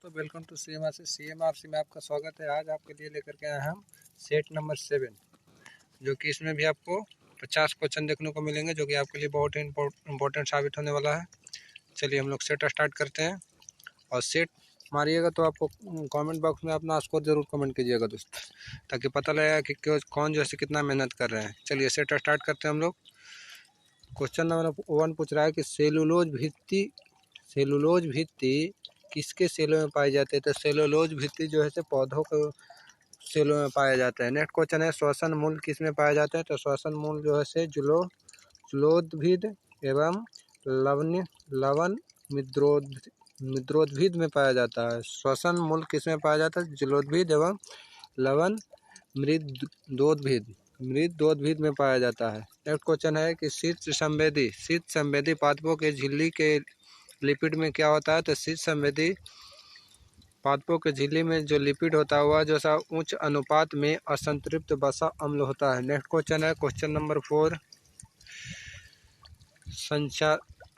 तो welcome to सीएमआरसी में आपका स्वागत है। आज आपके लिए लेकर के आए हम सेट नंबर 7, जो कि इसमें भी आपको 50 क्वेश्चन देखने को मिलेंगे, जो कि आपके लिए बहुत ही इम्पोर्टेंट साबित होने वाला है। चलिए हम लोग सेट स्टार्ट करते हैं। और सेट मारिएगा तो आपको कमेंट बॉक्स में अपना स्कोर जरूर कमेंट कीजिएगा दोस्त, ताकि पता लगेगा कि कौन जो है कितना मेहनत कर रहे हैं। चलिए सेट स्टार्ट करते हैं हम लोग। क्वेश्चन नंबर 1 पूछ रहा है कि सेलुलोज भित्ति किसके सेलों में पाई जाती है। तो सेलुलोज भित्ति जो है पौधों के सेलों में पाया जाता है। नेक्स्ट क्वेश्चन है श्वसन मूल किस में पाया जाता है। तो श्वसन मूल जो है जलोदभिद एवं लवन मिद्रोद्भिद में पाया जाता है। श्वसन मूल किस में पाया जाता है। जलोदभिद एवं लवन मृदोद्भिद में पाया जाता है। नेक्स्ट क्वेश्चन है कि शीत संवेदी पादपों के झिल्ली के लिपिड में क्या होता है। तो शीत संवेदी पादपों के झिल्ली में जो लिपिड होता है वह जो उच्च अनुपात में असंतृप्त वसा अम्ल होता है। नेक्स्ट क्वेश्चन है क्वेश्चन नंबर 4,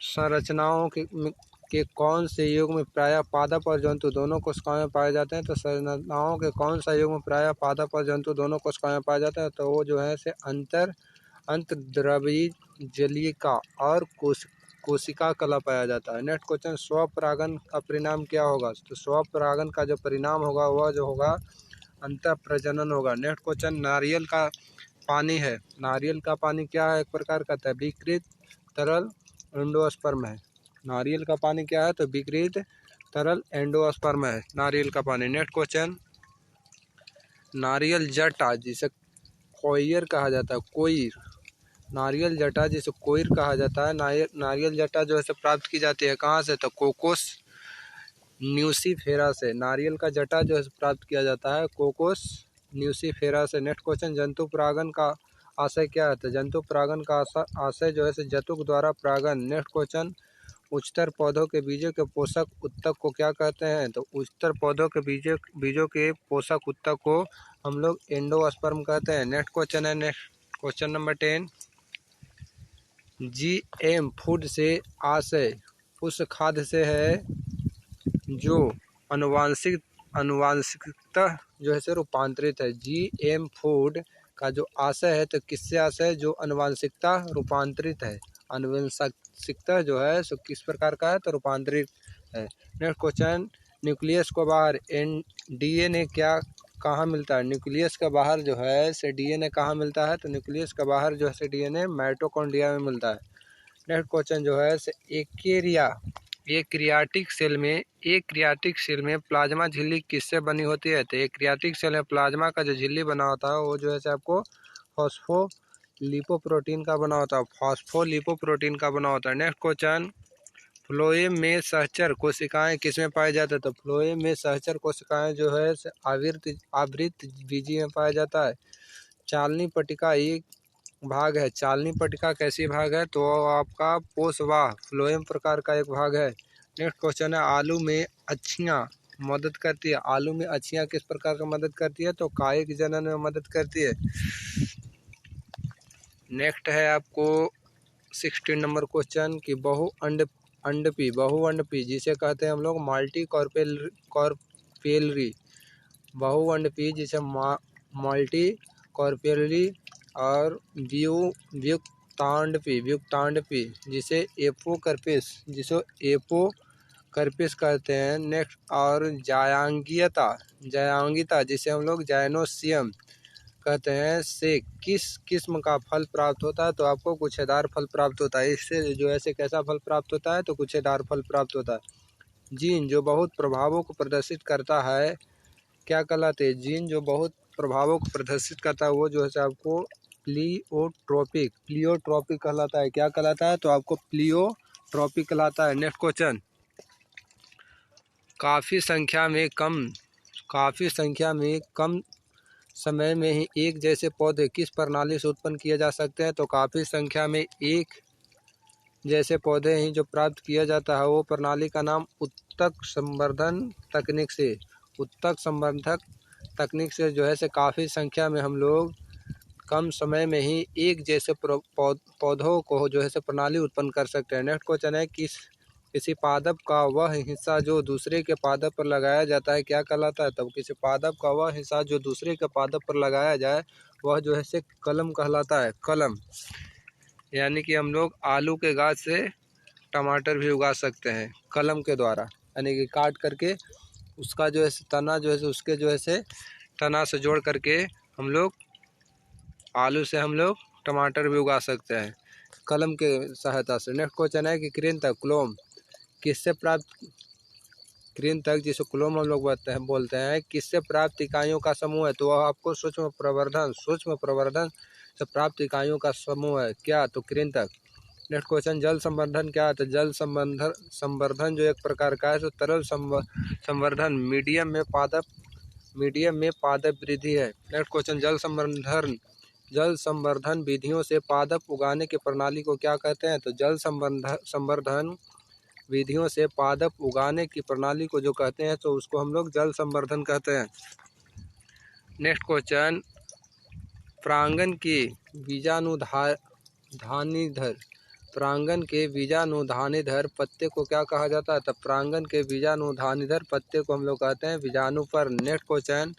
संरचनाओं के कौन से युग में प्रायः पादप और जंतु दोनों कोशिकाओं में पाए जाते हैं। तो संरचनाओं के कौन सा युग में प्रायः पादप और जंतु दोनों कोशिकाओं में पाए जाते हैं। तो वो जो है अंतर्द्रव्यी जलीयका और कोशिका कला पाया जाता है। नेक्स्ट क्वेश्चन स्वपरागन का परिणाम क्या होगा। तो स्वपरागन का जो परिणाम होगा वह जो होगा अंतः प्रजनन होगा। नेक्स्ट क्वेश्चन नारियल का पानी है। नारियल का पानी क्या है, एक प्रकार का है विकृत तरल एंडोस्पर्म है। नारियल का पानी क्या है, तो विकृत तरल एंडोस्पर्म है नारियल का पानी। नेक्स्ट क्वेश्चन नारियल जटा जिसे कोयर कहा जाता है, कोयर नारियल जटा जिसे कोयर कहा जाता है। नारियल जटा जो है प्राप्त की जाती है कहाँ से, तो कोकोस न्यूसीफेरा से। नारियल का जटा जो है प्राप्त किया जाता है कोकोस न्यूसीफेरा से। नेक्स्ट क्वेश्चन जंतु परागन का आशय क्या है। तो जंतु परागन का आशय जो है जतुक द्वारा परागन। नेक्स्ट क्वेश्चन उच्चतर पौधों के बीजों के पोषक उत्तक को क्या कहते हैं। तो उच्चतर पौधों के बीजों के पोषक उत्तक को हम लोग एंडोस्पर्म कहते हैं। नेक्स्ट क्वेश्चन है क्वेश्चन नंबर 10, जीएम फूड से आशय उस खाद्य से है जो अनुवांशिकता जो है रूपांतरित है। जीएम फूड का जो आशय है तो किससे आशय है, जो अनुवांशिकता रूपांतरित है। अनुवांशिकता जो है सो किस प्रकार का है, तो रूपांतरित है। नेक्स्ट क्वेश्चन न्यूक्लियस को बाहर डीएनए क्या कहाँ मिलता है। न्यूक्लियस के बाहर जो है से डीएनए कहाँ मिलता है। तो न्यूक्लियस के बाहर जो है डीएनए माइटोकॉन्ड्रिया में मिलता है। नेक्स्ट क्वेश्चन जो है एक क्रियाटिक सेल में प्लाज्मा झिल्ली किससे बनी होती है। तो एक क्रियाटिक सेल में प्लाज्मा का जो झिल्ली बना होता है वो जो है आपको फॉस्फोलिपोप्रोटीन का बना होता है। नेक्स्ट क्वेश्चन फ्लोएम में सहचर कोशिकाएं किसमें पाई जाती है। तो फ्लोएम में सहचर कोशिकाएं जो है आवृत बीजी में पाया जाता है। चालनी पट्टिका एक भाग है। चालनी पट्टिका कैसी भाग है, तो आपका पोषवाह फ्लोएम प्रकार का एक भाग है। नेक्स्ट क्वेश्चन है आलू में अच्छियाँ मदद करती है। आलू में अच्छियाँ किस प्रकार का मदद करती है, तो कायिक जनन में मदद करती है। नेक्स्ट है आपको 16 नंबर क्वेश्चन कि बहुअंडपी जिसे कहते हैं हम लोग मल्टी कॉर्पेलरी बहुअंडपी जिसे मल्टी कॉर्पेलरी और व्युत्तांडपी जिसे एपोकर्पिस कहते हैं। नेक्स्ट और जायांगिता जिसे हम लोग जायनोसियम कहते हैं से किस किस्म का फल प्राप्त होता है। तो आपको गुच्छेदार फल प्राप्त होता है। इससे जो है कैसा फल प्राप्त होता है, तो गुच्छेदार फल प्राप्त होता है। जीन जो बहुत प्रभावों को प्रदर्शित करता है क्या कहलाते हैं। जीन जो बहुत प्रभावों को प्रदर्शित करता है वो जो है आपको प्लियोट्रोपिक कहलाता है। क्या कहलाता है, तो आपको प्लियोट्रोपिक कहलाता है। नेक्स्ट क्वेश्चन काफ़ी संख्या में कम समय में ही एक जैसे पौधे किस प्रणाली से उत्पन्न किए जा सकते हैं। तो काफ़ी संख्या में एक जैसे पौधे ही जो प्राप्त किया जाता है वो प्रणाली का नाम उत्तक संवर्धन तकनीक से जो है काफ़ी संख्या में हम लोग कम समय में ही एक जैसे पौधों को जो है प्रणाली उत्पन्न कर सकते हैं। नेक्स्ट क्वेश्चन है किसी पादप का वह हिस्सा जो दूसरे के पादप पर लगाया जाता है क्या कहलाता है? तब किसी पादप का वह हिस्सा जो दूसरे के पादप पर लगाया जाए वह जो है से कलम कहलाता है। कलम यानी कि हम लोग आलू के गाछ से टमाटर भी उगा सकते हैं कलम के द्वारा, यानी कि काट करके उसका जो है तना जो है उसके जो है से तना से जोड़ करके हम लोग आलू से हम लोग टमाटर भी उगा सकते हैं कलम के सहायता से। नेक्स्ट क्वेश्चन है कि कृंतक क्लोम किससे प्राप्त, कृंतक जिसे क्लोम हम लोग बोलते हैं किससे प्राप्त इकाइयों का समूह है? तो वह आपको सूक्ष्म प्रवर्धन से प्राप्त इकाइयों का समूह है क्या? तो कृंतक। नेक्स्ट क्वेश्चन जल संवर्धन क्या है? तो जल संवर्धन जो एक प्रकार का है तो तरल संवर्धन मीडियम में पादप वृद्धि है। नेक्स्ट क्वेश्चन जल संवर्धन विधियों से पादप उगाने की प्रणाली को क्या कहते हैं? तो जल संवर्धन विधियों से पादप उगाने की प्रणाली को जो कहते हैं तो उसको हम लोग जल संवर्धन कहते हैं। नेक्स्ट क्वेश्चन परागन के बीजाणुधानीधर पत्ते को क्या कहा जाता है? तब परागन के बीजाणुधानीधर पत्ते को हम लोग कहते हैं बीजाणुपर्ण। नेक्स्ट क्वेश्चन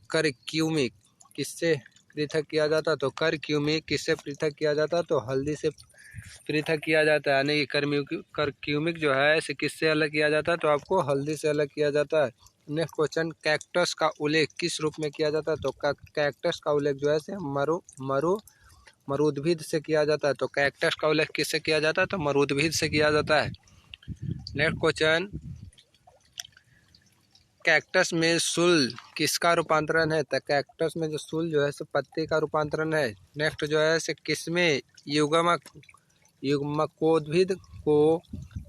करक्यूमिक किससे पृथक किया जाता है? तो करक्यूमिक किससे पृथक किया जाता है? तो हल्दी से पृथक किया जाता है, यानी कि करक्यूमिक जो है इसे किससे अलग किया जाता है? तो आपको हल्दी से अलग किया जाता है। नेक्स्ट क्वेश्चन कैक्टस का उल्लेख किस रूप में किया जाता है? तो कैक्टस का उल्लेख जो है मरुद्भिद से किया जाता है। तो कैक्टस का उल्लेख किससे किया जाता है? तो मरुद्भिद से किया जाता है। नेक्स्ट क्वेश्चन कैक्टस में सूल किसका रूपांतरण है? तो कैक्टस में जो सूल जो है सो पत्ते का रूपांतरण है। नेक्स्ट जो है से किसमें युग्मकोद्भिद को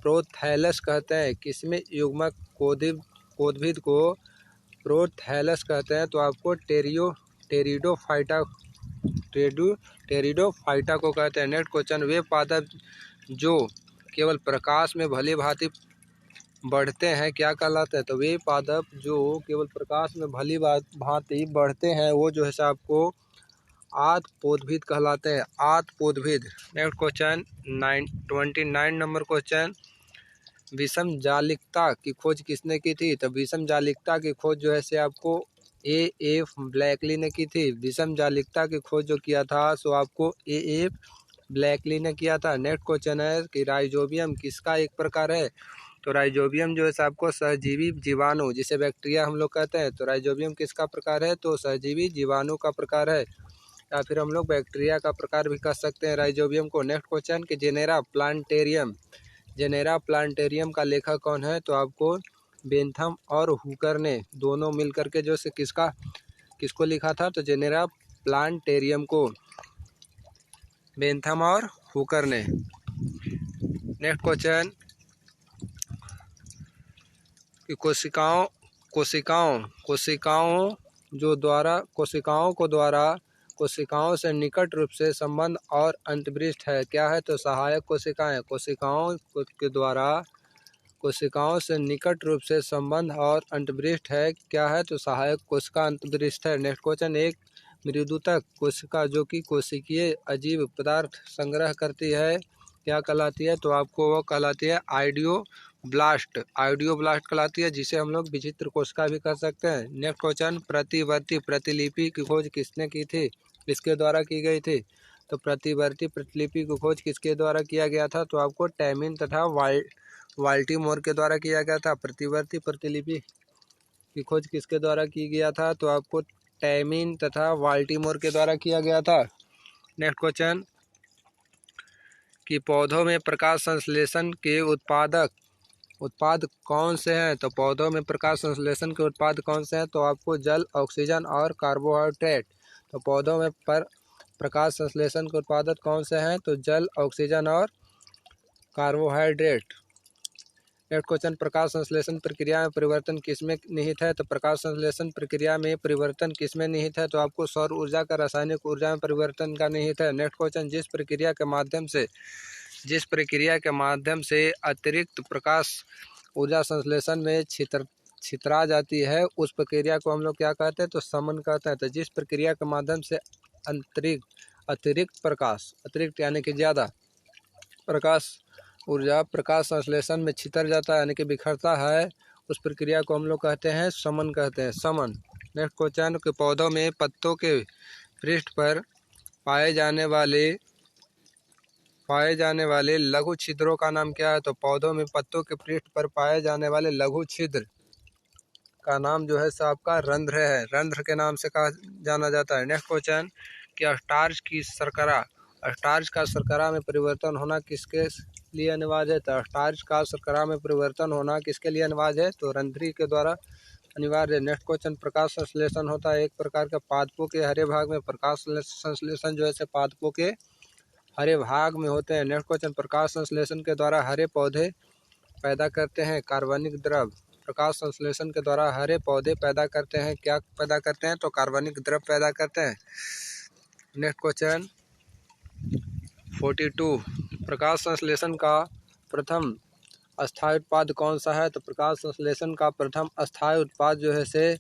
प्रोथैलस कहते हैं? किसमें युग्मकोद्भिद को प्रोथैलस कहते हैं? तो आपको टेरिडोफाइटा को कहते हैं। नेक्स्ट क्वेश्चन वे पादप जो केवल प्रकाश में भली भांति बढ़ते हैं क्या कहलाते हैं? तो वे पादप जो केवल प्रकाश में भली भांति बढ़ते हैं वो जो है आपको आत्पोद्भिद कहलाते हैं। आत्पोद्भिद। नेक्स्ट क्वेश्चन 29 नंबर क्वेश्चन विषम जालिकता की खोज किसने की थी? तो विषम जालिकता की खोज जो है आपको A.F. ब्लैकली ने की थी। विषम जालिकता की खोज जो किया था सो आपको A.F. ब्लैकली ने किया था। नेक्स्ट क्वेश्चन है कि राइजोबियम किसका एक प्रकार है? तो राइजोबियम जो है आपको सहजीवी जीवाणु जिसे बैक्टीरिया हम लोग कहते हैं, तो राइजोबियम किसका प्रकार है? तो सहजीवी जीवाणु का प्रकार है, या फिर हम लोग बैक्टीरिया का प्रकार भी कह सकते हैं राइजोबियम को। नेक्स्ट क्वेश्चन कि जेनेरा प्लांटेरियम का लेखक कौन है? तो आपको बेंथम और हुकर ने दोनों मिलकर के जो से किसको लिखा था? तो जेनेरा प्लांटेरियम को बेंथम और हुकर ने। नेक्स्ट क्वेश्चन कि कोशिकाओं से निकट रूप से संबंध और अंतर्दृष्ट है क्या है? तो सहायक कोशिकाएं। कोशिकाओं से निकट रूप से संबंध और अंतर्दृष्ट है क्या है? तो सहायक कोशिका अंतर्दृष्ट है। नेक्स्ट क्वेश्चन एक मृदुतक कोशिका जो कि कोशिकीय अजीव पदार्थ संग्रह करती है क्या कहलाती है? तो आपको वो कहलाती है आइडियोब्लास्ट कहलाती है, जिसे हम लोग विचित्र कोशिका भी कर सकते हैं। नेक्स्ट क्वेश्चन प्रतिवर्ती प्रतिलिपि की खोज किसने की थी? किसके द्वारा की गई थी? तो प्रतिवर्ती प्रतिलिपि की खोज किसके द्वारा किया गया था? तो आपको टैमिन तथा वाल्टीमोर के द्वारा किया गया था। प्रतिवर्ती प्रतिलिपि की खोज किसके द्वारा की गया था? तो आपको टैमिन तथा वाल्टीमोर के द्वारा किया गया था। नेक्स्ट क्वेश्चन कि पौधों में प्रकाश संश्लेषण के उत्पाद कौन से हैं? तो पौधों में प्रकाश संश्लेषण के उत्पाद कौन से हैं? तो आपको जल, ऑक्सीजन और कार्बोहाइड्रेट। तो पौधों में प्रकाश संश्लेषण के उत्पाद कौन से हैं? तो जल, ऑक्सीजन और कार्बोहाइड्रेट। नेक्स्ट क्वेश्चन प्रकाश संश्लेषण प्रक्रिया में परिवर्तन किसमें निहित है? तो प्रकाश संश्लेषण प्रक्रिया में परिवर्तन किसमें निहित है? तो आपको सौर ऊर्जा का रासायनिक ऊर्जा में परिवर्तन का निहित है। नेक्स्ट क्वेश्चन जिस प्रक्रिया के माध्यम से अतिरिक्त प्रकाश ऊर्जा संश्लेषण में छितरा जाती है उस प्रक्रिया को हम लोग क्या कहते हैं? तो समन कहते हैं। तो जिस प्रक्रिया के माध्यम से अतिरिक्त यानी कि ज़्यादा प्रकाश ऊर्जा प्रकाश संश्लेषण में छितर जाता है यानी कि बिखरता है, उस प्रक्रिया को हम लोग कहते हैं शमन कहते हैं, शमन। नेक्स्ट क्वेश्चन कि पौधों में पत्तों के पृष्ठ पर पाए जाने वाले लघु छिद्रों का नाम क्या है? तो पौधों में पत्तों के पृष्ठ पर पाए जाने वाले लघु छिद्र का नाम जो है सो आपका रंध्र है, रंध्र के नाम से कहा जाना जाता है। नेक्स्ट क्वेश्चन कि स्टार्च का शर्करा में परिवर्तन होना किसके लिए अनिवार्य है? तो स्टार्च का शर्करा में परिवर्तन होना किसके लिए अनिवार्य है? तो रंध्री के द्वारा अनिवार्य है। नेक्स्ट क्वेश्चन प्रकाश संश्लेषण होता है एक प्रकार का पादपों के हरे भाग में, प्रकाश संश्लेषण जो है पादपों के हरे भाग में होते हैं। नेक्स्ट क्वेश्चन प्रकाश संश्लेषण के द्वारा हरे पौधे पैदा करते हैं कार्बनिक द्रव, प्रकाश संश्लेषण के द्वारा हरे पौधे पैदा करते हैं, क्या पैदा करते हैं? तो कार्बनिक द्रव पैदा करते हैं। नेक्स्ट क्वेश्चन 42 प्रकाश संश्लेषण का प्रथम अस्थायी उत्पाद कौन सा है? तो प्रकाश संश्लेषण का प्रथम अस्थायी उत्पाद जो है से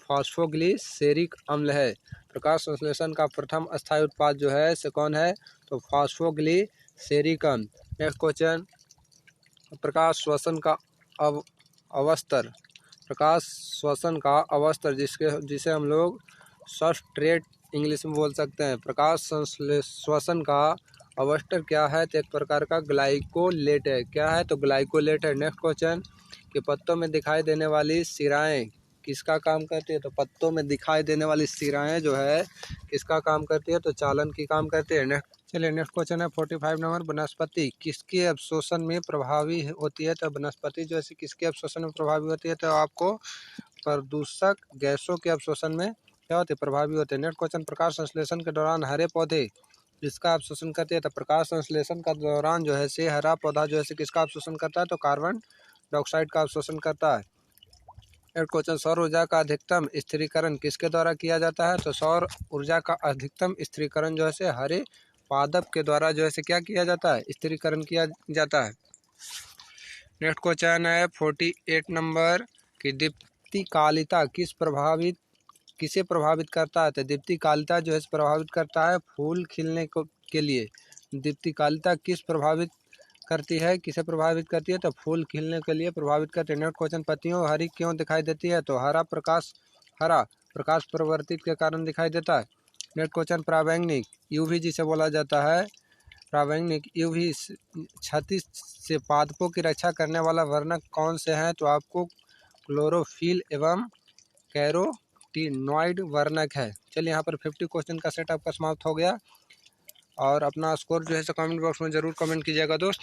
फॉस्फोग्लिसेरिक अम्ल है। प्रकाश संश्लेषण का प्रथम अस्थायी उत्पाद जो है से कौन है? तो फॉस्फोग्लिसेरिक अम्ल। नेक्स्ट क्वेश्चन प्रकाश श्वसन का अवस्तर, प्रकाश श्वसन का अवस्तर जिसे हम लोग सबस्ट्रेट इंग्लिश में बोल सकते हैं। प्रकाश श्वसन का अवस्टर क्या है? तो एक प्रकार का ग्लाइकोलेट है, क्या है? तो ग्लाइकोलेट है। नेक्स्ट क्वेश्चन कि पत्तों में दिखाई देने वाली सिराएं किसका काम करती है? तो पत्तों में दिखाई देने वाली सिराएं जो है किसका काम करती है? तो चालन की काम करती है। चलिए नेक्स्ट क्वेश्चन है 45 नंबर, वनस्पति किसके अवशोषण में प्रभावी होती है? तो वनस्पति जो है किसके अवशोषण में प्रभावी होती है? तो आपको प्रदूषक गैसों के अवशोषण में क्या होते हैं? प्रभावी होते हैं। नेक्स्ट क्वेश्चन प्रकाश संश्लेषण के दौरान हरे पौधे किसका अवशोषण करते हैं? तो प्रकाश संश्लेषण का दौरान जो है से हरा पौधा जो है किसका अवशोषण करता है? तो कार्बन डाइऑक्साइड का अवशोषण करता है। नेक्स्ट क्वेश्चन सौर ऊर्जा का अधिकतम स्थिरीकरण किसके द्वारा किया जाता है? तो सौर ऊर्जा का अधिकतम स्थिरीकरण जो है से हरे पादप के द्वारा जो है क्या किया जाता है? स्थिरीकरण किया जाता है। नेक्स्ट क्वेश्चन है 48 नंबर कि दीप्तिकालिता किसे प्रभावित करता है? तो दीप्तिकालिता जो है प्रभावित करता है फूल खिलने के लिए। दीप्तिकालिता किसे प्रभावित करती है? तो फूल खिलने के लिए प्रभावित करती है। नेक्स्ट क्वेश्चन पत्तियों हरी क्यों दिखाई देती है? तो हरा प्रकाश प्रवर्तित के कारण दिखाई देता है। नेक्स्ट क्वेश्चन प्रावैंगिक यूवी जिसे बोला जाता है, प्रावैंगिक यूवी क्षति से पादपों की रक्षा करने वाला वर्णक कौन से हैं? तो आपको क्लोरोफिल एवं कैरोटीनॉइड वर्णक है। चलिए यहाँ पर 50 क्वेश्चन का सेट आपका समाप्त हो गया और अपना स्कोर जो है कमेंट बॉक्स में ज़रूर कमेंट कीजिएगा दोस्त।